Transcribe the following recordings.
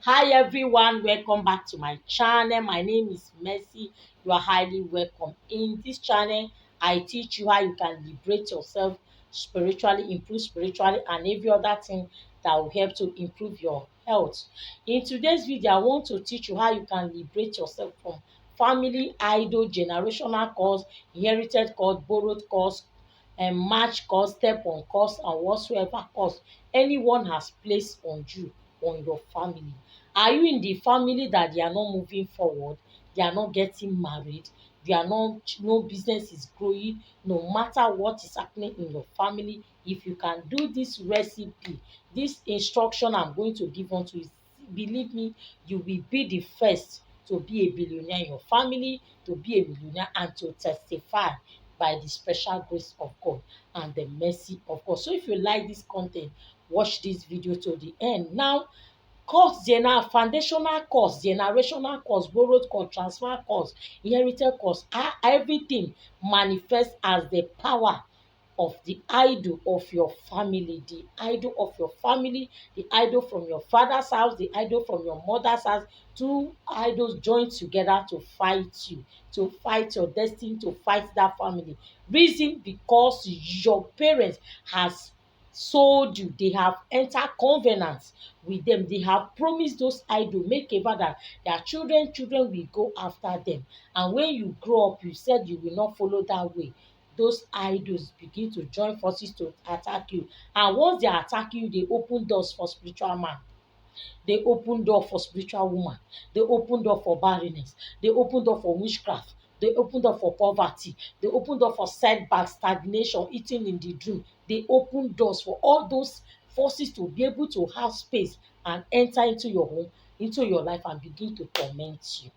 Hi everyone, welcome back to my channel. My name is Mercy. You are highly welcome. In this channel, I teach you how you can liberate yourself spiritually, improve spiritually, and every other thing that will help to improve your health. In today's video, I want to teach you how you can liberate yourself from family idol, generational cause, inherited cause, borrowed cause, and match cause, step on cause, and whatsoever cause anyone has placed on you, on your family. Are you in the family that they are not moving forward, they are not getting married, they are not, no business is growing, no matter what is happening in your family? If you can do this recipe, this instruction I'm going to give unto you, believe me, you will be the first to be a billionaire in your family, to be a millionaire, and to testify by the special grace of God and the mercy of God. So if you like this content, watch this video to the end. Now, foundational course, generational course, borrowed course, transfer course, inherited course, everything manifests as the power of the idol of your family, the idol of your family, the idol from your father's house, the idol from your mother's house. Two idols join together to fight you, to fight your destiny, to fight that family. Reason because your parents has sold you, they have entered covenants with them, they have promised those idols, make a vow that their children will go after them, and when you grow up you said you will not follow that way. Those idols begin to join forces to attack you, and once they attack you, they open doors for spiritual man, they open door for spiritual woman, they open door for barrenness, they open door for witchcraft, they open door for poverty, they open door for setback, stagnation, eating in the dream. They open doors for all those forces to be able to have space and enter into your home, into your life, and begin to torment you.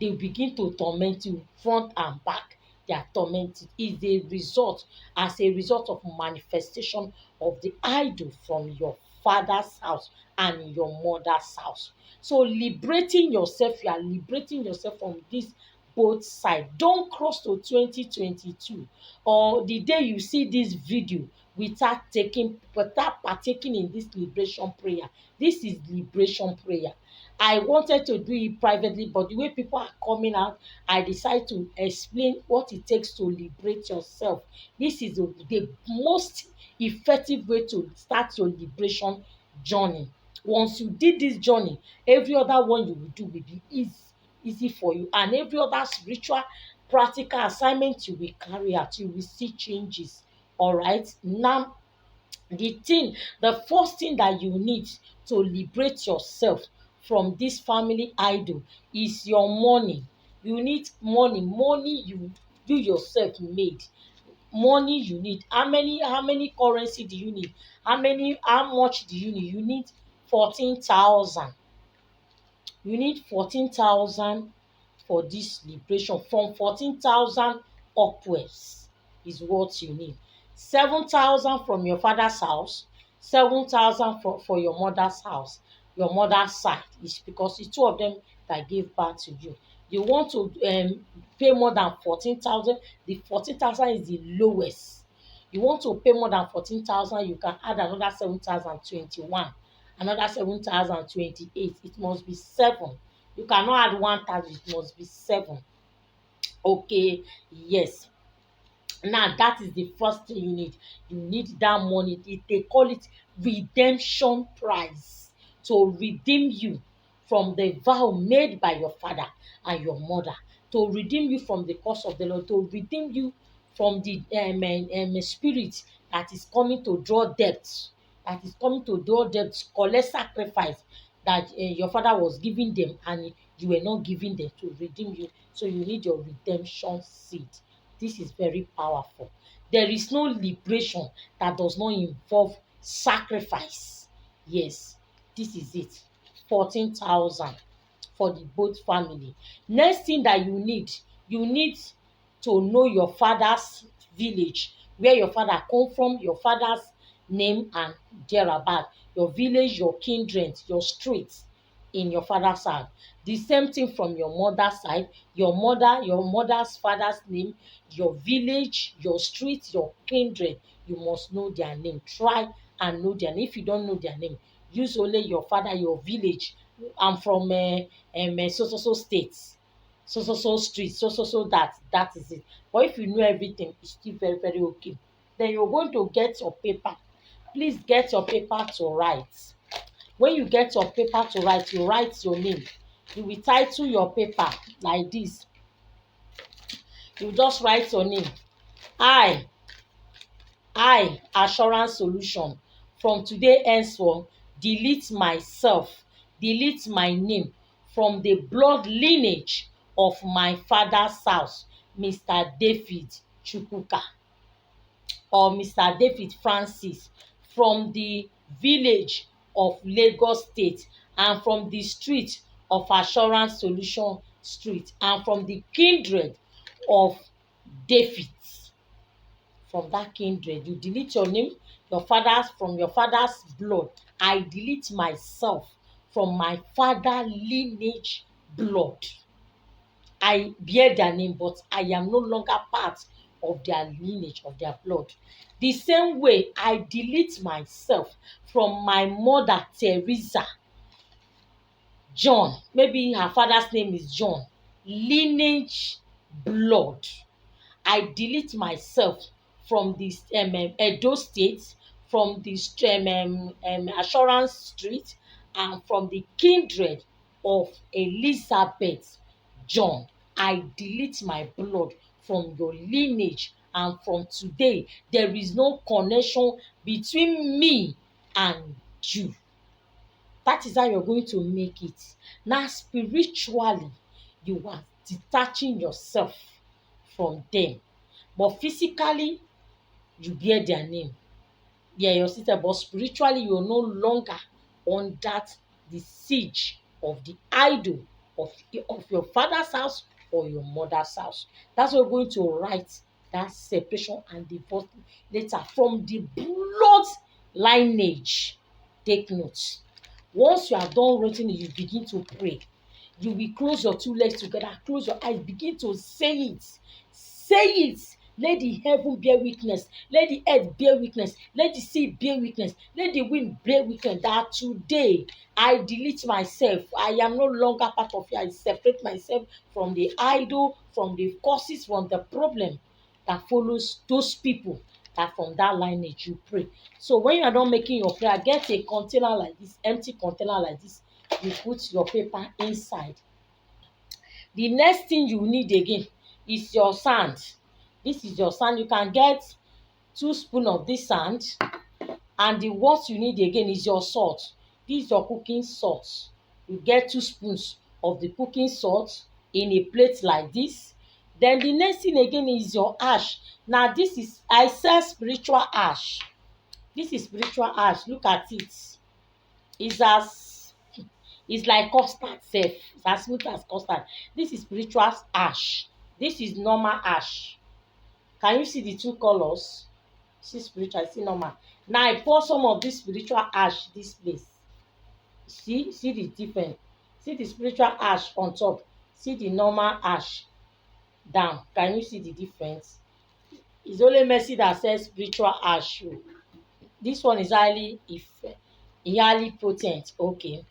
They begin to torment you front and back. They are tormented. Is a result, as a result of manifestation of the idol from your father's house and your mother's house. So liberating yourself, you are liberating yourself from this both side. Don't cross to 2022 or the day you see this video without partaking in this liberation prayer. This is liberation prayer. I wanted to do it privately, but the way people are coming out, I decided to explain what it takes to liberate yourself. This is the most effective way to start your liberation journey. Once you did this journey, every other one you will do will be easy for you, and every other spiritual practical assignment you will carry out, you will see changes. All right. Now, the first thing that you need to liberate yourself from this family idol is your money. You need money you yourself made. Money you need. How many currency do you need? How much do you need? You need 14,000. You need 14,000 for this liberation. From 14,000 upwards is what you need. 7,000 from your father's house, 7,000 for your mother's house. Your mother's side is because it's two of them that gave birth to you. You want to pay more than 14,000. The 14,000 is the lowest. You want to pay more than 14,000, you can add another 7,021, another 7,028. It must be 7. You cannot add 1,000, it must be 7. Okay, yes. Now that is the first thing you need. You need that money. They call it redemption price, to redeem you from the vow made by your father and your mother, to redeem you from the curse of the Lord, to redeem you from the spirit that is coming to draw debts, collect sacrifice that your father was giving them and you were not giving them, to redeem you. So you need your redemption seed. This is very powerful. There is no liberation that does not involve sacrifice. Yes, this is it. 14,000 for the both family. Next thing that you need to know your father's village, where your father come from, your father's name and thereabout, your village, your kindred, your street in your father's side. The same thing from your mother's side, your mother's father's name, your village, your street, your kindred. You must know their name. Try and know their name. If you don't know their name, use only your father, your village. I'm from so state, so street, so that is it. But if you know everything, it's still very very okay. Then you're going to get your paper. Please get your paper to write. When you get your paper to write, you write your name. You will title your paper like this. You just write your name. I Assurance Solution, from today henceforth, delete myself, delete my name from the blood lineage of my father's house, Mr. David Chukwuka, or Mr. David Francis, from the village of Lagos State, and from the street of Assurance Solution Street, and from the kindred of David. From that kindred, you delete your name, your father's, from your father's blood. I delete myself from my father lineage blood. I bear their name, but I am no longer part of their lineage, of their blood. The same way, I delete myself from my mother Teresa John, maybe her father's name is John, lineage blood. I delete myself from this Edo State, from this Assurance Street, and from the kindred of Elizabeth John. I delete my blood from your lineage, and from today, there is no connection between me and you. That is how you're going to make it. Now, spiritually, you are detaching yourself from them. But physically, you bear their name. Yeah, your sister, but spiritually, you're no longer under the siege of the idol of your father's house or your mother's house. That's why we're going to write that separation and divorce later from the blood lineage. Take notes. Once you are done writing it, you begin to pray. You will close your two legs together, close your eyes, begin to say it. Say it. Let the heaven bear witness. Let the earth bear witness. Let the sea bear witness. Let the wind bear witness that today I delete myself. I am no longer part of you. I separate myself from the idol, from the causes, from the problem that follows those people that from that lineage you pray. So when you are done making your prayer, get a container like this, empty container like this. You put your paper inside. The next thing you need again is your sand. This is your sand. You can get 2 spoons of this sand, and the what you need again is your salt. This is your cooking salt. You get 2 spoons of the cooking salt in a plate like this. Then the next thing again is your ash. Now this is, I sell spiritual ash. This is spiritual ash. Look at it. It's like custard sef. It's as smooth as custard. This is spiritual ash. This is normal ash. Can you see the 2 colors? See spiritual, see normal. Now I pour some of this spiritual ash this place. See the difference. See the spiritual ash on top. See the normal ash down. Can you see the difference? It's only Mercy that says spiritual ash. This one is highly potent. Okay.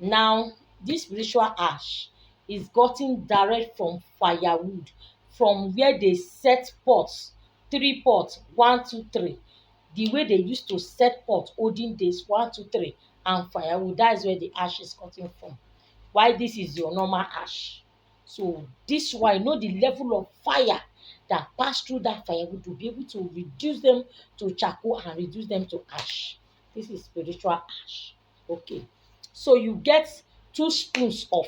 Now, this spiritual ash is gotten direct from firewood, from where they set pots, 3 pots, 1, 2, 3. The way they used to set pot olden days, 1, 2, 3, and firewood, that is where the ash is gotten from. Why this is your normal ash. So this why know the level of fire that pass through that firewood to be able to reduce them to charcoal and reduce them to ash. This is spiritual ash. Okay. So you get 2 spoons of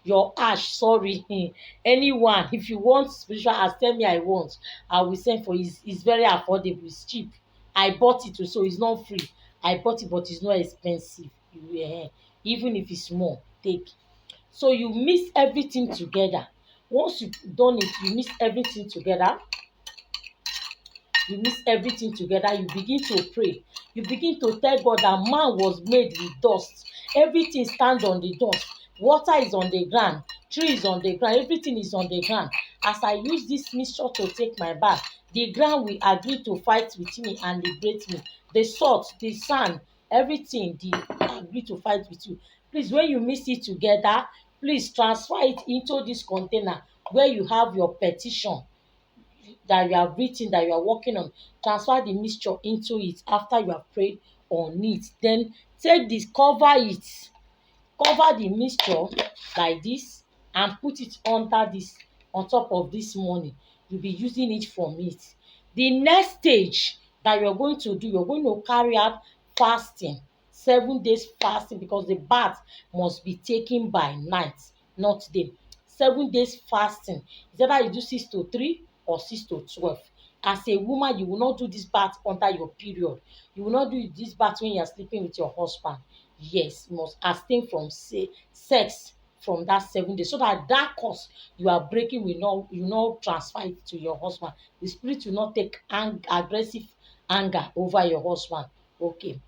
your ash, sorry. Anyone, if you want spiritual ash, tell me I want. I will send for it. It's very affordable, it's cheap. I bought it too, so it's not free. I bought it, but it's not expensive. Even if it's small, take. So you mix everything together. Once you've done it, you mix everything together. You mix everything together. You begin to pray. You begin to tell God that man was made with dust. Everything stands on the dust. Water is on the ground. Tree is on the ground. Everything is on the ground. As I use this mixture to take my bath, the ground will agree to fight with me and liberate me. The salt, the sand, everything dey agree to fight with you. Please, when you mix it together, please transfer it into this container where you have your petition that you have written, that you are working on. Transfer the mixture into it after you have prayed on it. Then take this, cover the mixture like this and put it under this, on top of this money. You'll be using it from it. The next stage that you're going to do, you're going to carry out fasting, 7 days fasting, because the bath must be taken by night, not day. 7 days fasting. Is either you do 6 to 3 or 6 to 12. As a woman, you will not do this bath under your period. You will not do this bath when you are sleeping with your husband. Yes, you must abstain from sex from that 7 days, so that that curse you are breaking will not transfer it to your husband. The spirit will not take aggressive anger over your husband. Okay.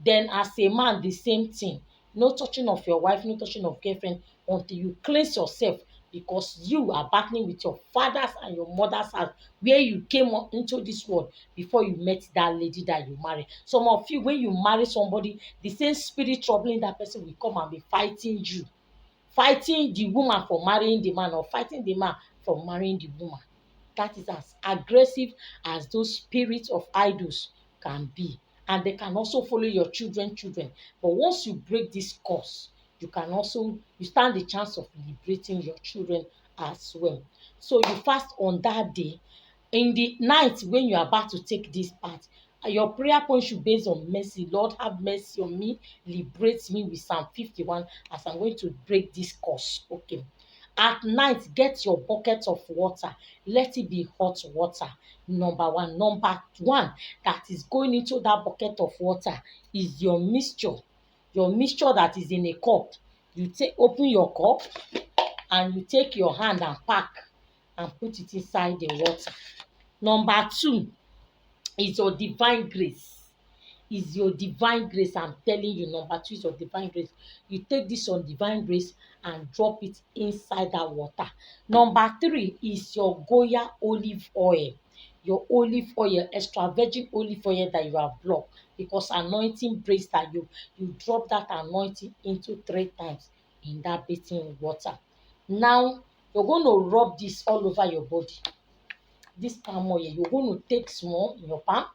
Then as a man, the same thing. No touching of your wife, no touching of girlfriend until you cleanse yourself, because you are battling with your father's and your mother's house where you came into this world before you met that lady that you marry. Some of you, when you marry somebody, the same spirit troubling that person will come and be fighting you, fighting the woman for marrying the man, or fighting the man for marrying the woman. That is as aggressive as those spirits of idols can be. And they can also follow your children. But once you break this curse, you stand the chance of liberating your children as well. So you fast on that day. In the night when you are about to take this part, your prayer point should be based on mercy. Lord, have mercy on me, liberate me with Psalm 51 as I'm going to break this curse. Okay. At night, get your bucket of water. Let it be hot water. Number one. Number one that is going into that bucket of water is your mixture. Your mixture that is in a cup. You open your cup and you take your hand and pack and put it inside the water. Number two is your divine grace. Is your divine grace. I'm telling you, number two is your divine grace. You take this your divine grace and drop it inside that water. Number three is your Goya olive oil. Your olive oil, extra virgin olive oil that you have blocked, because anointing breaks that you drop that anointing into 3 times in that bathing water. Now you're going to rub this all over your body. This palm oil, you're going to take small in your palm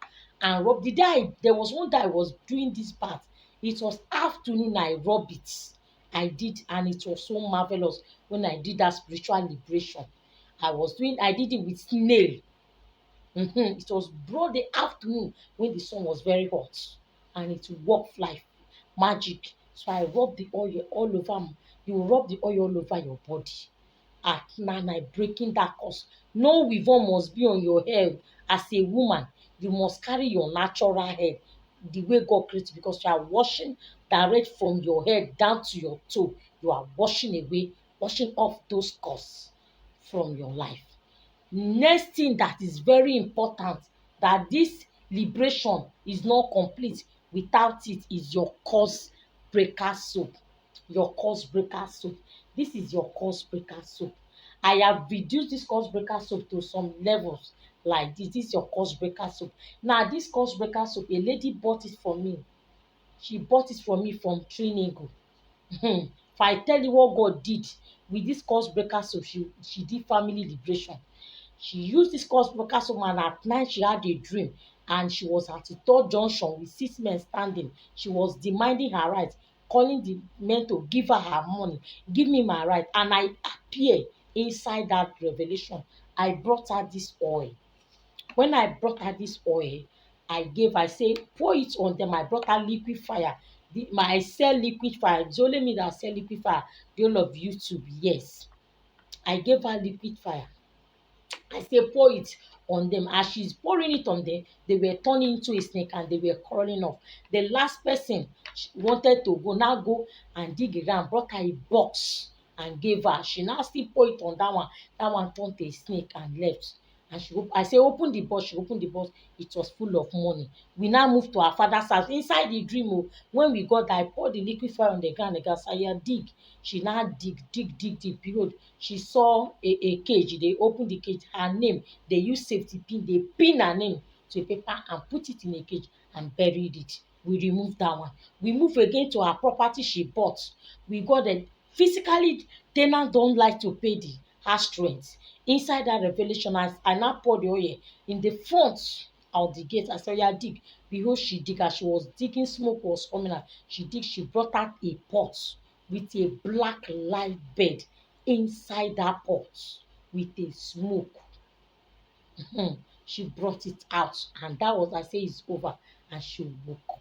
and rub. There was one day I was doing this bath. It was afternoon, I rub it. I did, and it was so marvelous when I did that spiritual liberation. I did it with snail. It was broad the afternoon when the sun was very hot, and it worked like magic. So I rubbed the oil all over. You rub the oil all over your body at night, breaking that curse. No weavon must be on your head. As a woman, you must carry your natural hair the way God created, because you are washing direct from your head down to your toe. You are washing off those curses from your life. Next thing that is very important, that this liberation is not complete without it, is your curse breaker soap. Your curse breaker soap. This is your curse breaker soap. I have reduced this curse breaker soap to some levels like this. This is your curse breaker soap. Now this curse breaker soap, a lady bought it for me. She bought it for me from Trinidad. If I tell you what God did with this curse breaker soap, she did family liberation. She used this curse breaker soap, and at night she had a dream, and she was at the third junction with 6 men standing. She was demanding her right, calling the men to give her her money. Give me my right. And I appear inside that revelation. I brought her this oil. When I brought her this oil, I say, pour it on them. I brought her liquid fire. I sell liquid fire. It's only me that sell liquid fire. The whole of YouTube, yes. I gave her liquid fire. I say pour it on them. As she's pouring it on them, they were turning into a snake and they were crawling off. The last person wanted to go and dig around, brought her a box and gave her. She now still pour it on that one. That one turned to a snake and left. And I say, open the box. She opened the box. It was full of money. We now moved to our father's house. Inside the dream, when we got there, I poured the liquid fire on the ground. The guy said, dig. She now dig. Behold, she saw a cage. They opened the cage. Her name, they used safety pin. They pin her name to a paper and put it in a cage and buried it. We remove that one. We move again to her property she bought. We got the physically ten ant don't like to pay the house rent. Inside that revelation, I now pour the oil in the front of the gate. I said, "Yeah, dig." Behold, she dig. As she was digging, smoke was coming out. She dig. She brought out a pot with a black light bed inside that pot with a smoke. She brought it out, and that was, I say, it's over. And she woke up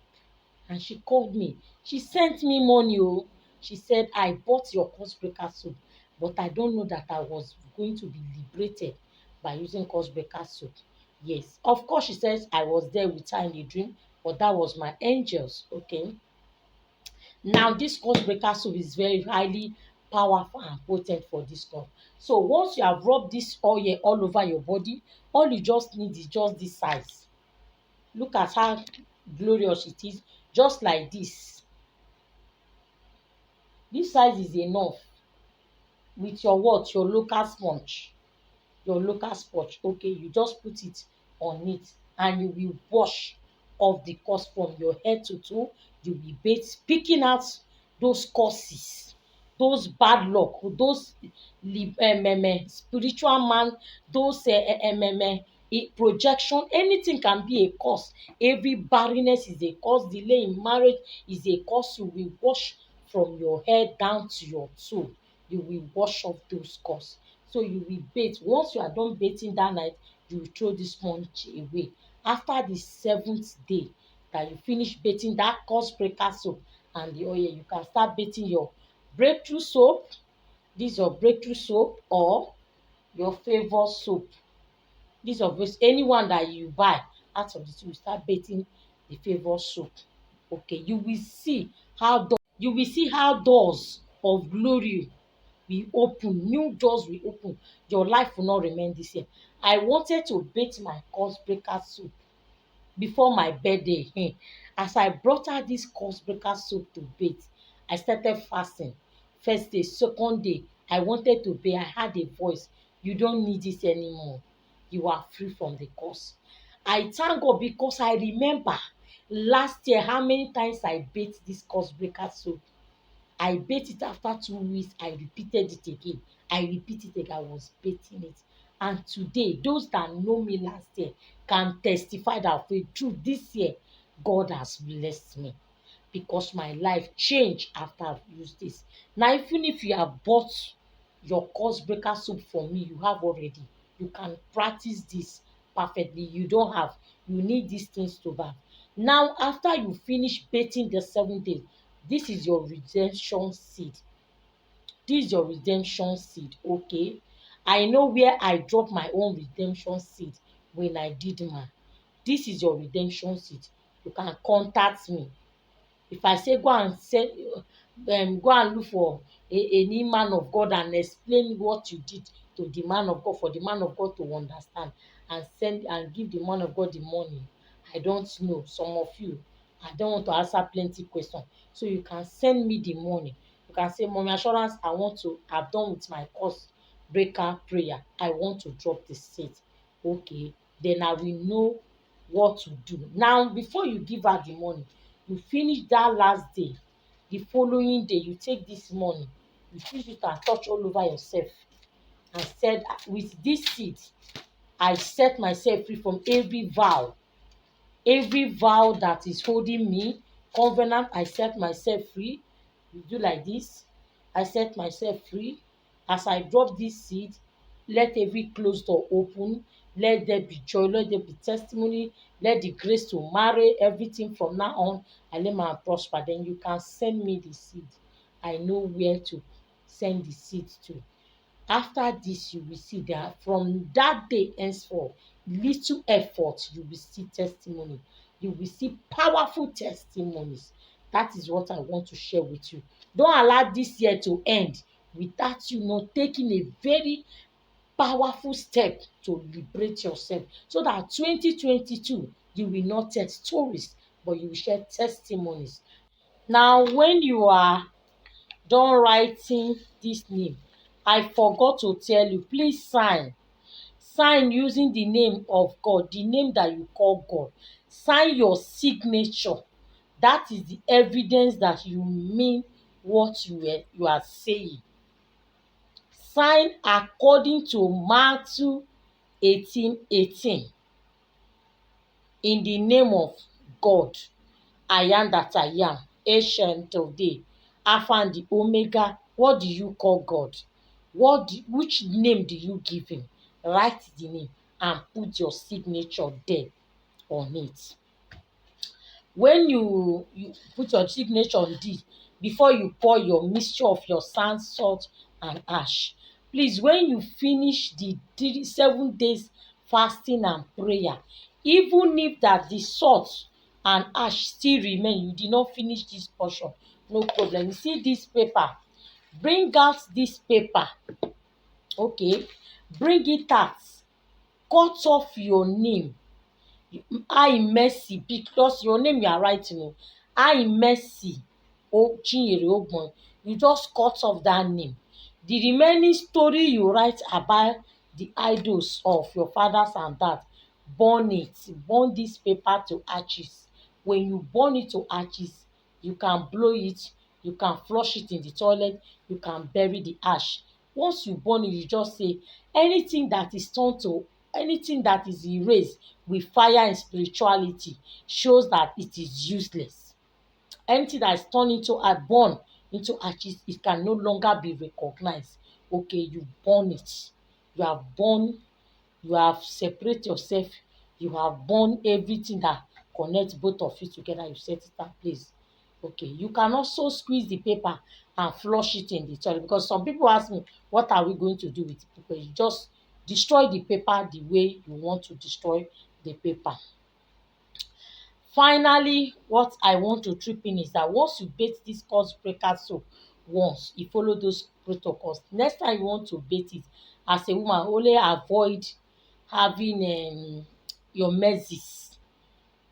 and she called me. She sent me money. Oh, she said, "I bought your Cosbreaker soap, but I don't know that I was going to be liberated by using Cosbreaker soap." Yes, of course, she says I was there with her in the dream, but that was my angels. Okay. Now, this Cosbreaker soap is very highly powerful and potent for this cause. So once you have rubbed this oil all over your body, all you just need is just this size. Look at how glorious it is, just like this. This size is enough with your what? Your local sponge. Your local sponge. Okay, you just put it on it and you will wash off the cause from your head to toe. You will bathe, picking out those causes, those bad luck, those spiritual man, those projection. Anything can be a cause. Every barrenness is a cause. Delay in marriage is a cause. You will wash from your head down to your toe. You will wash off those cause. So you will bathe. Once you are done bathing that night, you will throw the sponge away. After the seventh day that you finish bathing that cause breaker soap and the oil, you can start bathing your breakthrough soap. This is your breakthrough soap or your favor soap. This of which anyone that you buy out of the two, you start bathing the favor soap. Okay, you will see how doors of glory will open, new doors will open. Your life will not remain the same. I wanted to bath my curse breaker soap before my birthday. As I brought out this curse breaker soap to bath, I started fasting. First day, second day, I wanted to bathe. I had a voice. "You don't need it anymore. You are free from the curse." I thank God because I remember last year how many times I bathed this curse breaker soap. I bathed it after 2 weeks. I repeated it again. I repeated it again. I was bathing it. And today, those that know me last year can testify that for truth this year, God has blessed me because my life changed after I've used this. Now, even if you have bought your curse breaker soap from me, you have already. You can practice this perfectly. You don't have. You need these things to buy. Now, after you finish bathing the 7 days, this is your redemption seed. This is your redemption seed. Okay. I know where I dropped my own redemption seed when I did mine. This is your redemption seed. You can contact me. If I say go and look for any man of God and explain what you did to the man of God for the man of God to understand and send and give the man of God the money, I don't know. Some of you, I don't want to answer plenty questions. So you can send me the money. You can say, "Mommy Assurance, I've done with my course breaker prayer. I want to drop the seed." Okay, then I will know what to do. Now, before you give her the money, you finish that last day. The following day, you take this money, you finish it and touch all over yourself and said, "With this seed, I set myself free from every vow that is holding me, covenant. I set myself free." You do like this. I set myself free. As I drop this seed, let every closed door open. Let there be joy. Let there be testimony. Let the grace to marry everything from now on. I let my prosper. Then you can send me the seed. I know where to send the seed to. After this, you will see that from that day henceforth, little effort, you will see testimony. You will see powerful testimonies. That is what I want to share with you. Don't allow this year to end without you not taking a very powerful step to liberate yourself so that 2022 you will not tell stories but you will share testimonies. Now, when you are done writing this name, I forgot to tell you, please sign using the name of God, the name that you call God. Sign your signature That is the evidence that you mean what you are saying. Sign according to Matthew 18:18. In the name of God, I am that I am, ancient of day, Alpha and the Omega. What do you call God? Which name do you give him? Write the name and put your signature there on it. When you put your signature on this, before you pour your mixture of your sand, salt and ash, please, when you finish the 7 days fasting and prayer, even if that the salt and ash still remain, you did not finish this portion, no problem. You see this paper, bring out this paper, okay, bring it out, cut off your name, I Mercy, because your name you are writing o, I Mercy Chinyere Ogbon. You just cut off that name. The remaining story you write about the idols of your fathers and that, burn it. Burn this paper to ashes. When you burn it to ashes, you can blow it, you can flush it in the toilet, you can bury the ash. Once you burn it, you just say anything that is turned to, anything that is erased with fire and spirituality shows that it is useless. Anything that is turned into a burn into ashes, it can no longer be recognized. Okay, you burn it. You have burned, you have separated yourself, you have burned everything that connects both of you together, you set it in place. Okay, you can also squeeze the paper and flush it in the toilet, because some people ask me, what are we going to do with the paper? You just destroy the paper the way you want to destroy the paper. Finally, what I want to trip in is that once you bait this curse breaker soap once, you follow those protocols. Next time you want to bait it, as a woman, only avoid having your menses.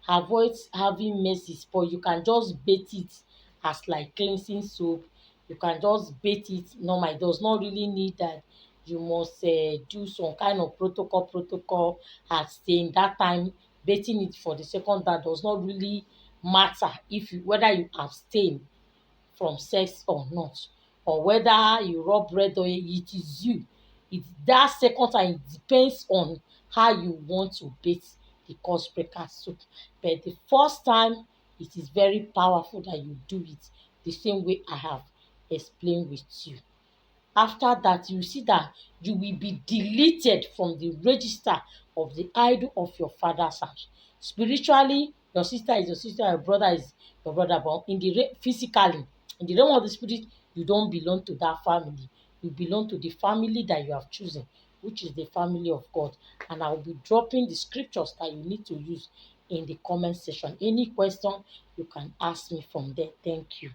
Avoid having menses, but you can just bait it as like cleansing soap. You can just bait it normal. It does not really need that you must do some kind of protocol abstain. That time baiting it for the second time does not really matter if you, whether you abstain from sex or not, or whether you rub red oil, it is you. It's that second time, it depends on how you want to bait the curse breaker soap. But the first time, it is very powerful that you do it the same way I have explained with you. After that, you see that you will be deleted from the register of the idol of your father's house. Spiritually, your sister is your sister, your brother is your brother, but in the physically, in the realm of the spirit, you don't belong to that family. You belong to the family that you have chosen, which is the family of God. And I will be dropping the scriptures that you need to use in the comment section. Any question, you can ask me from there. Thank you.